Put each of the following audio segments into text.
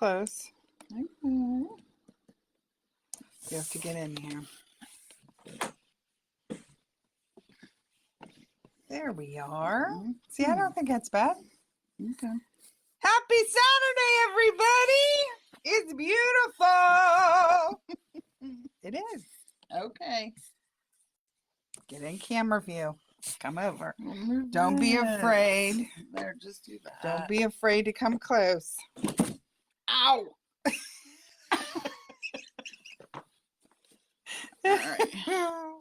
close. Okay. You have to get in here. There we are. See, I don't think that's bad. Okay. Happy Saturday, everybody! It's beautiful. It is. Okay. Get in camera view. Come over. Move Don't be this. afraid. There, just do that. Don't be afraid to come close. Ow! All right.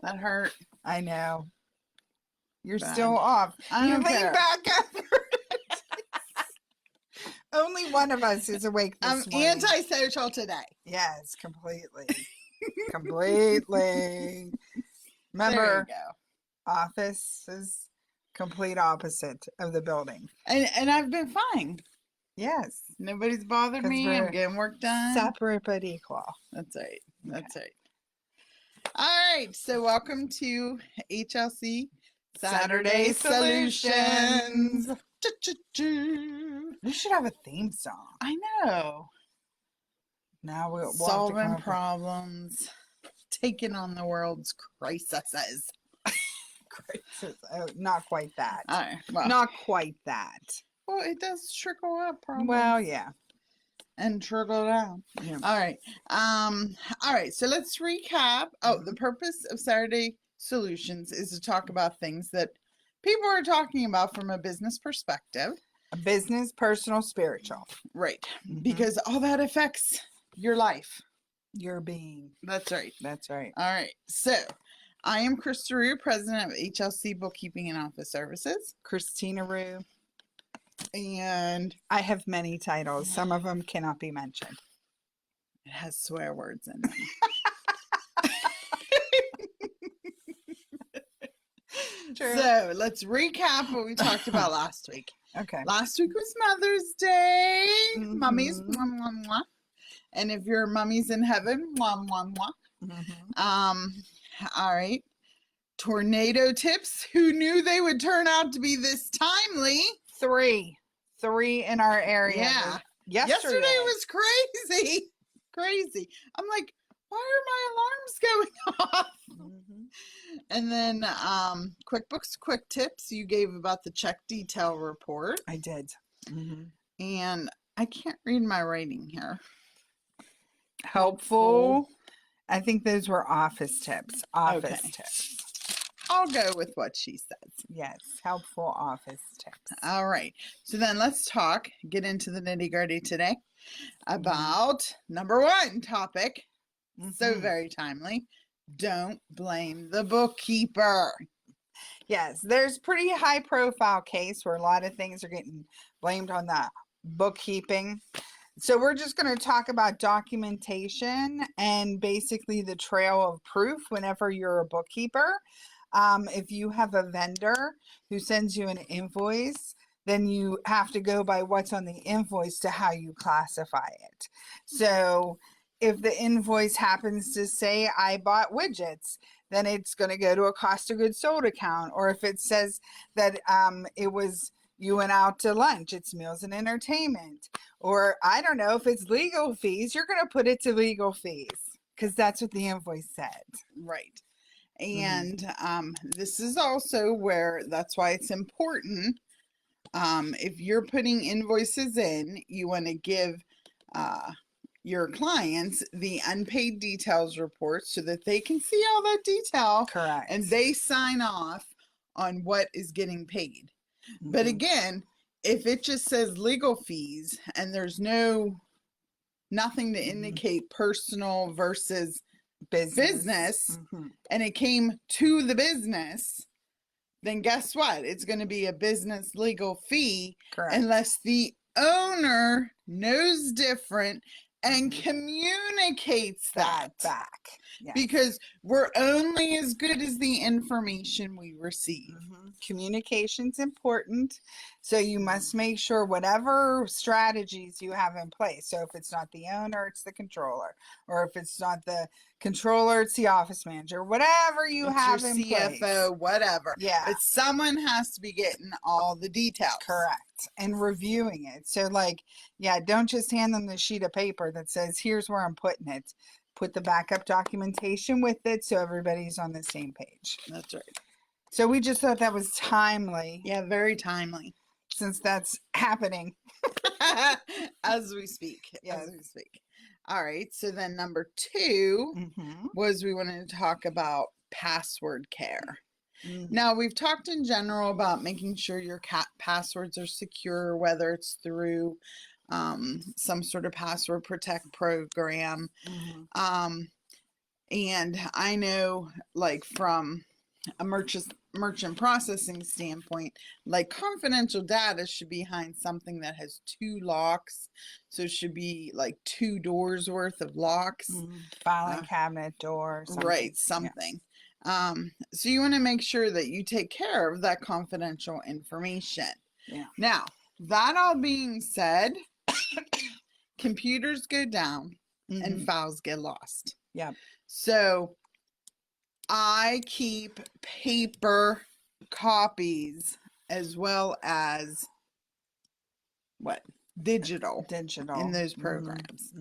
That hurt. I know. You're Bad. still off. I You don't lean care. back over. Only one of us is awake I'm this morning. antisocial today. Yes, completely. Completely. There Remember, you go. office is complete opposite of the building. And I've been fine. Yes. Nobody's bothered 'Cause me. we're I'm getting work done. Separate but equal. That's right. That's right. All right. So welcome to HLC Saturday Solutions. We should have a theme song. I know. Now we'll Solving have to problems, taking on the world's crises. crisis. Oh, not quite that. All right. Well, Not quite that. well, it does trickle up problems. Well, yeah. And trickle down. Yeah. All right. All right. So let's recap. Oh, the purpose of Saturday Solutions is to talk about things that people are talking about from a business perspective. A business, personal, spiritual. Right. Because all that affects your life. Your being. That's right. That's right. All right. So I am Krista Rue, president of HLC Bookkeeping and Office Services. Christina Rue. And I have many titles. Some of them cannot be mentioned. it has swear words in them. True. So let's recap what we talked about last week. Okay. Last week was Mother's Day. Mhm. Mummies, mwah, mwah, mwah. And if your mummy's in heaven, mwah, mwah, mwah. All right. Tornado tips. Who knew they would turn out to be this timely? Three in our area. Yeah. Yesterday was crazy. Crazy. I'm like, why are my alarms going off? And then QuickBooks QuickTips, you gave about the check detail report. I did. And I can't read my writing here. Helpful. I think those were office tips. Office Okay. tips. I'll go with what she says. Yes. Helpful office tips. All right. So then let's get into the nitty gritty today about number one topic. So very timely. Don't blame the bookkeeper. Yes. There's pretty high profile case where a lot of things are getting blamed on the bookkeeping. So we're just going to talk about documentation and basically the trail of proof whenever you're a bookkeeper. If you have a vendor who sends you an invoice, then you have to go by what's on the invoice to how you classify it. So if the invoice happens to say I bought widgets, then it's going to go to a cost of goods sold account. Or if it says that it was you went out to lunch, it's meals and entertainment. Or I don't know, if it's legal fees, you're going to put it to legal fees because that's what the invoice said. Right. And this is also where that's why it's important. If you're putting invoices in, you want to give your clients the unpaid details report so that they can see all that detail. Correct. And they sign off on what is getting paid. But again, if it just says legal fees and there's nothing to indicate personal versus business and it came to the business, then guess what? It's going to be a business legal fee. Correct. Unless the owner knows different and communicates that back. Yes. Because we're only as good as the information we receive. Communication's important. So you must make sure whatever strategies you have in place. So if it's not the owner, it's the controller. Or if it's not the controller, it's the office manager. Whatever you It's have your in CFO, place. whatever. Yeah. But someone has to be getting all the details. Correct. And reviewing it. So like, yeah, don't just hand them the sheet of paper that says, here's where I'm putting it. Put the backup documentation with it so everybody's on the same page. That's right. So we just thought that was timely. Yeah, very timely. Since that's happening. As we speak. Yes. As we speak. All right. So then number 2 was we wanted to talk about password care. Now, we've talked in general about making sure your passwords are secure, whether it's through some sort of password protect program. And I know, like, from a merchant processing standpoint, like, confidential data should be behind something that has 2 locks. So it should be like 2 doors worth of locks. Filing cabinet door. Something. Right, something. Yeah. So you want to make sure that you take care of that confidential information. Yeah. Now, that all being said, computers go down and files get lost. Yeah. So I keep paper copies as well as digital in those programs.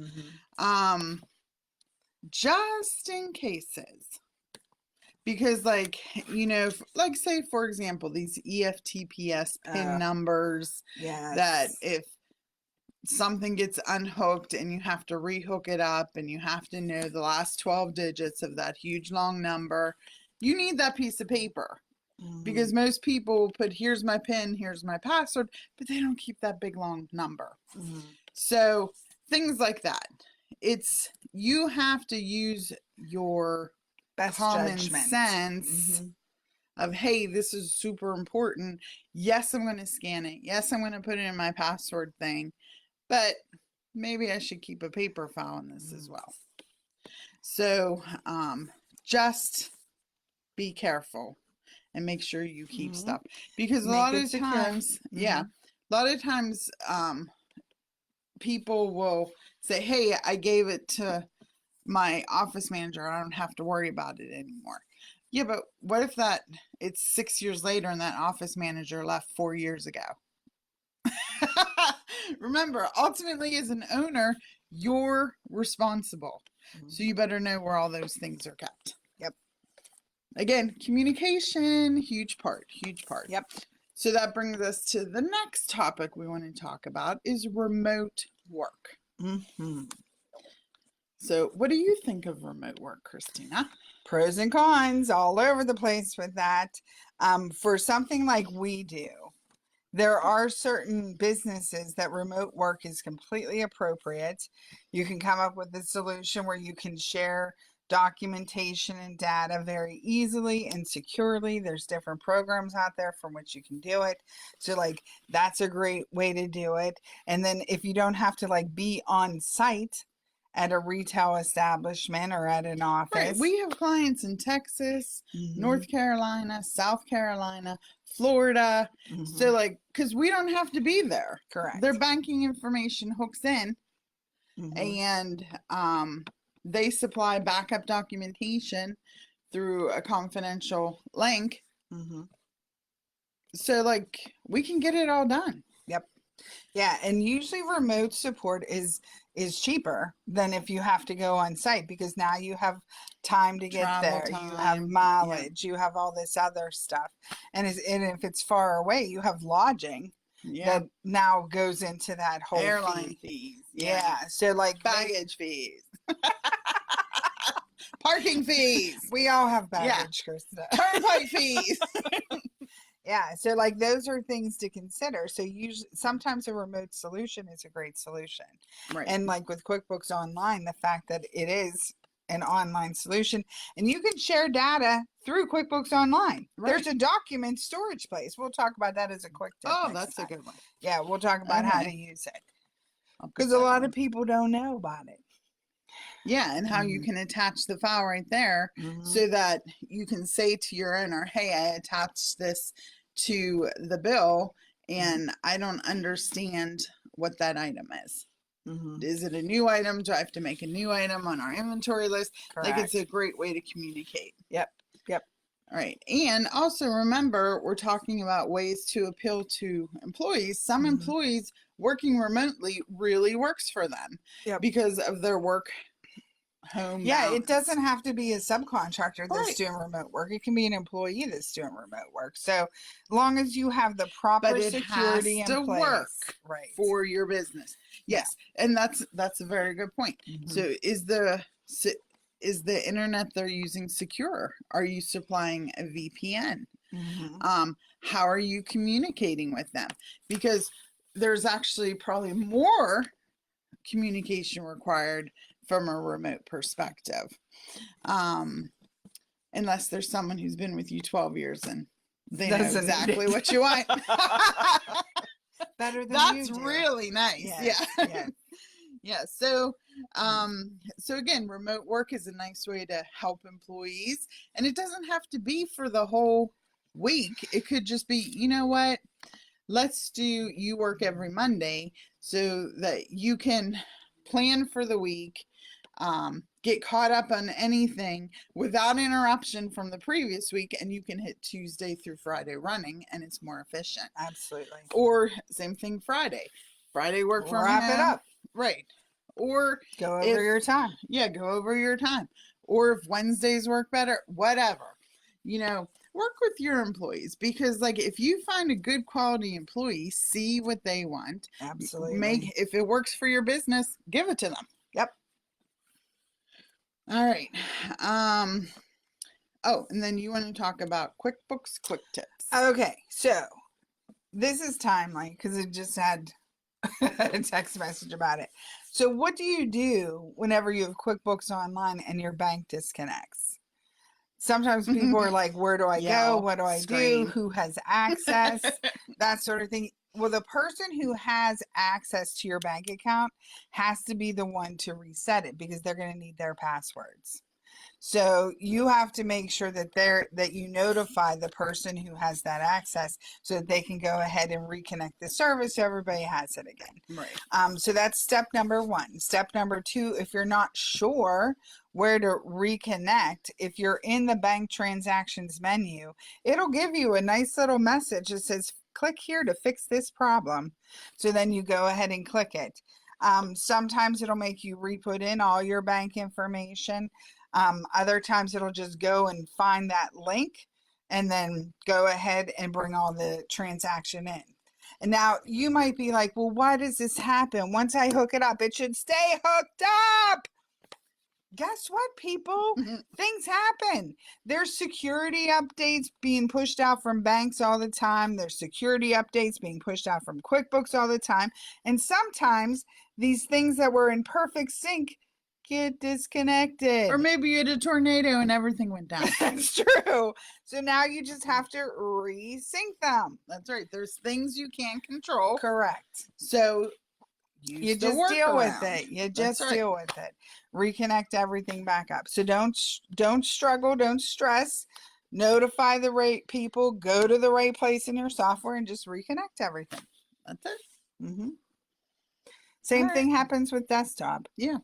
Just in cases. Because, like, you know, like, say, for example, these EFTPS PIN numbers that if something gets unhooked and you have to rehook it up and you have to know the last 12 digits of that huge long number, you need that piece of paper. Because most people will put, here's my PIN, here's my password, but they don't keep that big long number. So things like that. You have to use your best common sense of, hey, this is super important. Yes, I'm going to scan it. Yes, I'm going to put it in my password thing, but maybe I should keep a paper file in this as well. So just be careful and make sure you keep stuff, because a lot of times, a lot of times people will say, hey, I gave it to my office manager, I don't have to worry about it anymore. Yeah, but what if it's 6 years later and that office manager left 4 years ago? Remember, ultimately as an owner, you're responsible. So you better know where all those things are kept. Yep. Again, communication, huge part. Yep. So that brings us to the next topic we want to talk about is remote work. So what do you think of remote work, Christina? Pros and cons all over the place with that. For something like we do, there are certain businesses that remote work is completely appropriate. You can come up with a solution where you can share documentation and data very easily and securely. There's different programs out there from which you can do it. So like that's a great way to do it. And then if you don't have to like be on site at a retail establishment or at an office. Right. We have clients in Texas, North Carolina, South Carolina, Florida. So like, because we don't have to be there. Correct. Their banking information hooks in and they supply backup documentation through a confidential link. So like we can get it all done. Yep. Yeah, and usually remote support is cheaper than if you have to go on site, because now you have time to get Travel there. time, you have mileage, you have all this other stuff. And if it's far away, you have lodging that now goes into that whole airline fee. fees. Yeah. So like baggage fees. Parking fees. We all have baggage, Krista. Turnpike fees. Yeah, so like those are things to consider. So sometimes a remote solution is a great solution. Right. And like with QuickBooks Online, the fact that it is an online solution and you can share data through QuickBooks Online. Right. There's a document storage place. We'll talk about that as a quick tip. Oh, that's a good one. Yeah, we'll talk about how to use it. Because a lot of people don't know about it. Yeah, and how you can attach the file right there so that you can say to your owner, hey, I attached this to the bill and I don't understand what that item is. Mhm. Is it a new item? Do I have to make a new item on our inventory list? Like, it's a Correct. great way to communicate. Yep. Yep. All right. And also remember, we're talking about ways to appeal to employees. Some Mhm. employees working remotely really works for them Yep. because of their work home Yeah, balance. it doesn't have to be a subcontractor that's Right. doing remote work. It can be an employee that's doing remote work. So, as long as you have the proper But it security has in to place, work right? for your business. Yeah. Yes. And that's a very good point. Mhm. So is the internet they're using secure? Are you supplying a VPN? Mhm. How are you communicating with them? Because there's actually probably more communication required from a remote perspective. Unless there's someone who's been with you 12 years and they know Doesn't need exactly it. what you want. Better than That's you do. really nice. Yes, Yeah. yes. Yeah. So again, remote work is a nice way to help employees, and it doesn't have to be for the whole week. It could just be, you know what? Let's do you work every Monday so that you can plan for the week, get caught up on anything without interruption from the previous week, and you can hit Tuesday through Friday running, and it's more efficient. Absolutely. Or same thing Friday. Friday work from Wrap home. it up. Right. Or Go over if, your time. yeah, go over your time. Or if Wednesdays work better, whatever. You know, work with your employees, because like if you find a good quality employee, see what they want. Absolutely. If it works for your business, give it to them. Yep. All right. Oh, and then you want to talk about QuickBooks QuickTips. Okay. So this is timely because it just had a text message about it. So what do you do whenever you have QuickBooks Online and your bank disconnects? Sometimes people are like, where do I go? Yell, What do I do? scream. Who has access? That sort of thing. Well, the person who has access to your bank account has to be the one to reset it because they're going to need their passwords. So you have to make sure that you notify the person who has that access so that they can go ahead and reconnect the service so everybody has it again. Right. So that's step number 1. Step number 2, if you're not sure where to reconnect, if you're in the bank transactions menu, it'll give you a nice little message that says, click here to fix this problem. So then you go ahead and click it. Sometimes it'll make you re-put in all your bank information. Other times it'll just go and find that link and then go ahead and bring all the transaction in. And now you might be like, well, why does this happen? Once I hook it up, it should stay hooked up. Guess what, people? Things happen. There's security updates being pushed out from banks all the time. There's security updates being pushed out from QuickBooks all the time. And sometimes these things that were in perfect sync get disconnected. Or maybe you had a tornado and everything went down. That's true. So now you just have to resync them. That's right. There's things you can't control. Correct. So you just deal with it. You just deal with it. Reconnect everything back up. So don't struggle, don't stress. Notify the right people, go to the right place in your software and just reconnect everything. That's it. Mm-hmm. Same thing happens with desktop. Yeah.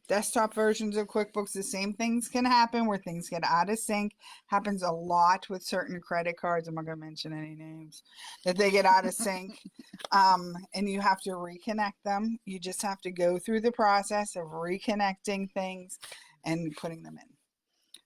Desktop versions of QuickBooks, the same things can happen where things get out of sync. Happens a lot with certain credit cards. I'm not going to mention any names that they get out of sync. And you have to reconnect them. You just have to go through the process of reconnecting things and putting them in.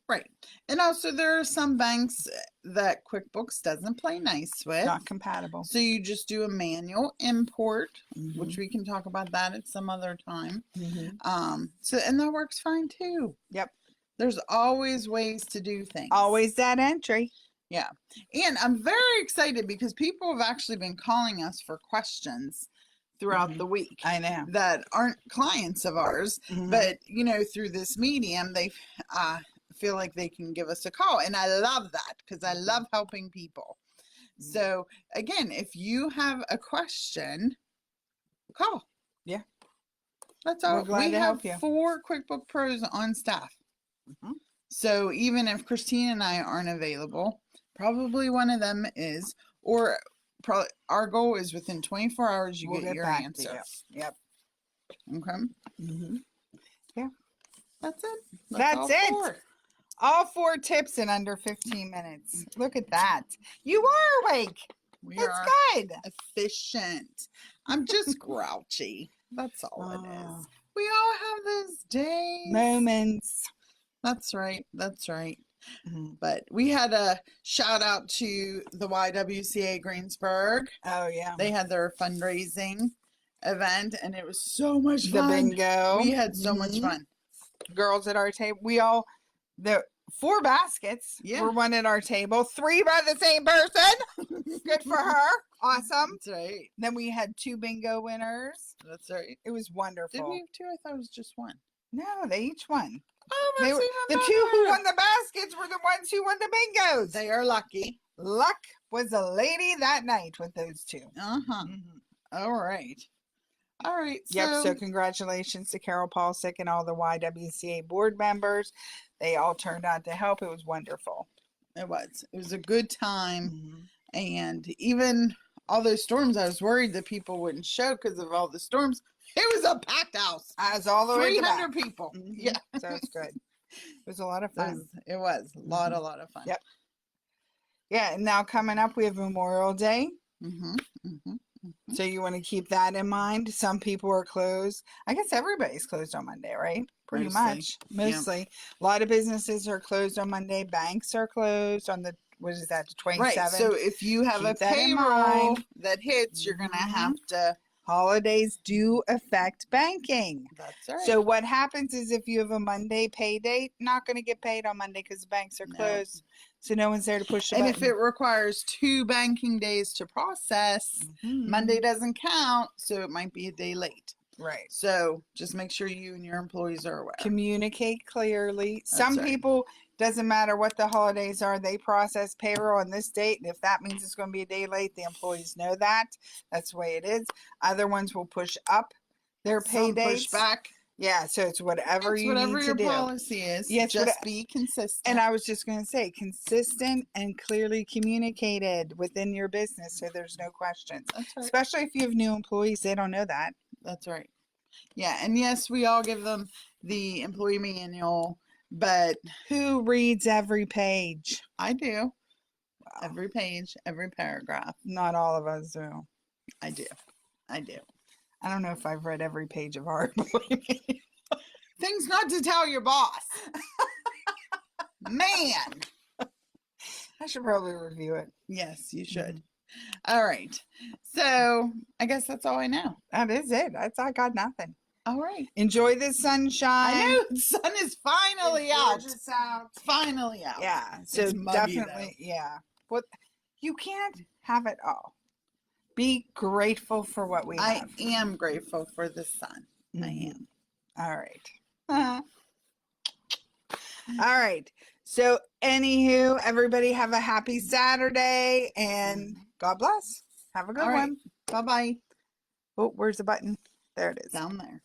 Right. And also there are some banks that QuickBooks doesn't play nice with. Not compatible. So you just do a manual import, which we can talk about that at some other time. And that works fine too. Yep. There's always ways to do things. Always that entry. Yeah. And I'm very excited because people have actually been calling us for questions throughout the week. I know. That aren't clients of ours, but through this medium, they feel like they can give us a call. And I love that because I love helping people. So again, if you have a question, call. Yeah. That's all. We're glad to help you. 4 QuickBook Pros on staff. So even if Christine and I aren't available, probably one of them is, or probably our goal is within 24 hours you We'll get get your back to answer. you. Yep. Okay. Mm-hmm. That's it. That's all it. 4. All 4 tips in under 15 minutes. Look at that. You are awake. We That's are good. efficient. I'm just grouchy. That's all it Oh. is. We all have those days. Moments. That's right. That's right. Mhm. But we had a shout out to the YWCA Greensburg. Oh, yeah. They had their fundraising event and it was so much The fun. bingo. We had so much Mhm. fun. Girls at our table. The 4 baskets were one at our table. 3 by the same person. Good for her. Awesome. That's right. Then we had 2 bingo winners. That's right. It was wonderful. Did we have 2? I thought it was just 1. No, they each won. Oh, that's even the better. 2 who won the baskets were the ones who won the bingos. They are lucky. Luck was a lady that night with those 2. Uh-huh. Mm-hmm. All right. All right. Yep. So congratulations to Carol Paulsick and all the YWCA board members. They all turned out to help. It was wonderful. It was. It was a good time. Mm-hmm. And even all those storms, I was worried that people wouldn't show because of all the storms. It was a packed house. I was all the way 300 people. Mm-hmm. Yeah. So it's good. It was a lot of fun. It was a lot of fun. Yep. Yeah. And now coming up, we have Memorial Day. Mm-hmm. Mm-hmm. So you want to keep that in mind. Some people are closed. I guess everybody's closed on Monday, right? Pretty much. Mostly. Yeah. A lot of businesses are closed on Monday. Banks are closed on the 27th. Right. So if you have Keep a that in payroll mind. that hits, you're going to Mhm. have to. Holidays do affect banking. That's right. So what happens is if you have a Monday pay date, not going to get paid on Monday because the banks are No. closed. So no one's there to push the and button. if it requires 2 banking days to process, Mhm. Monday doesn't count. So it might be a day late. Right. So just make sure you and your employees are aware. Communicate clearly. That's Some right. people, doesn't matter what the holidays are, they process payroll on this date. And if that means it's going to be a day late, the employees know that. That's the way it is. Other ones will push up their pay Some dates. push back. Yeah, so it's whatever It's you whatever need your to do. policy is. Yes, just be consistent. And I was just going to say, consistent and clearly communicated within your business so there's no questions. That's right. Especially if you have new employees, they don't know that. That's right. Yeah, and yes, we all give them the employee manual, but Who reads every page? I do. Every page, every paragraph. Not all of us do. I do. I do. I don't know if I've read every page of our employee manual. Things not to tell your boss. Man. I should probably review it. Yes, you should. All right. So I guess that's all I know. That is it. I got nothing. All right. Enjoy the sunshine. I know the sun is finally It's out. gorgeous out. It's finally out. Yeah. So It's muggy, definitely, yeah. What you can't have it all. Be grateful for what we I have. am grateful for the sun. I am. All right. All right. So, anywho, everybody have a happy Saturday and God bless. Have a good All right. one. Bye-bye. Oh, where's the button? There it is. Down there.